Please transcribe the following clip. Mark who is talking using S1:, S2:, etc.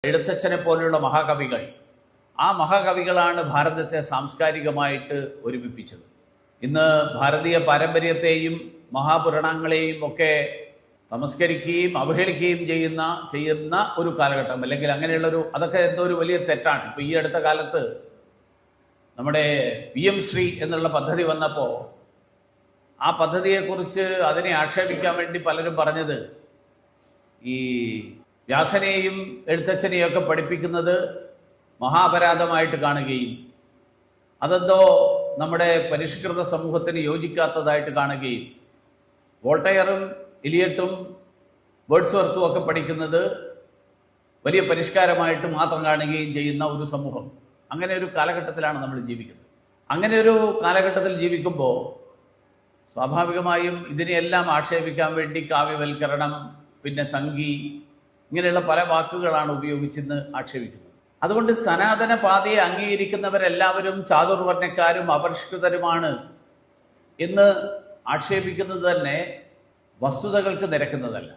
S1: എഴുത്തച്ഛനെ പോലുള്ള മഹാകവികൾ, ആ മഹാകവികളാണ് ഭാരതത്തെ സാംസ്കാരികമായിട്ട് ഒരുമിപ്പിച്ചത്. ഇന്ന് ഭാരതീയ പാരമ്പര്യത്തെയും മഹാപുരാണങ്ങളെയും ഒക്കെ നമസ്കരിക്കുകയും അവഹേളിക്കുകയും ചെയ്യുന്ന ഒരു കാലഘട്ടം, അല്ലെങ്കിൽ അങ്ങനെയുള്ളൊരു അതൊക്കെ എന്തോ ഒരു വലിയ തെറ്റാണ്. ഇപ്പോൾ ഈ അടുത്ത കാലത്ത് നമ്മുടെ PM ശ്രീ എന്നുള്ള പദ്ധതി വന്നപ്പോൾ ആ പദ്ധതിയെക്കുറിച്ച് അതിനെ ആക്ഷേപിക്കാൻ വേണ്ടി പലരും പറഞ്ഞത് ഈ വ്യാസനെയും എഴുത്തച്ഛനെയും ഒക്കെ പഠിപ്പിക്കുന്നത് മഹാപരാധമായിട്ട് കാണുകയും അതെന്തോ നമ്മുടെ പരിഷ്കൃത സമൂഹത്തിന് യോജിക്കാത്തതായിട്ട് കാണുകയും വോൾട്ടയറും ഇലിയട്ടും വേർഡ്സ്വർത്തും ഒക്കെ പഠിക്കുന്നത് വലിയ പരിഷ്കാരമായിട്ട് മാത്രം കാണുകയും ചെയ്യുന്ന ഒരു സമൂഹം. അങ്ങനെ ഒരു കാലഘട്ടത്തിലാണ് നമ്മൾ ജീവിക്കുന്നത്. അങ്ങനെ ഒരു കാലഘട്ടത്തിൽ ജീവിക്കുമ്പോൾ സ്വാഭാവികമായും ഇതിനെയെല്ലാം ആക്ഷേപിക്കാൻ വേണ്ടി കാവ്യവൽക്കരണം, പിന്നെ സംഗി, ഇങ്ങനെയുള്ള പല വാക്കുകളാണ് ഉപയോഗിച്ചെന്ന് ആക്ഷേപിക്കുന്നത്. അതുകൊണ്ട് സനാതന പാതയെ അംഗീകരിക്കുന്നവരെല്ലാവരും ചാതുർവർണ്ണക്കാരും അപരിഷ്കൃതരുമാണ് എന്ന് ആക്ഷേപിക്കുന്നത് തന്നെ വസ്തുതകൾക്ക് നിരക്കുന്നതല്ല.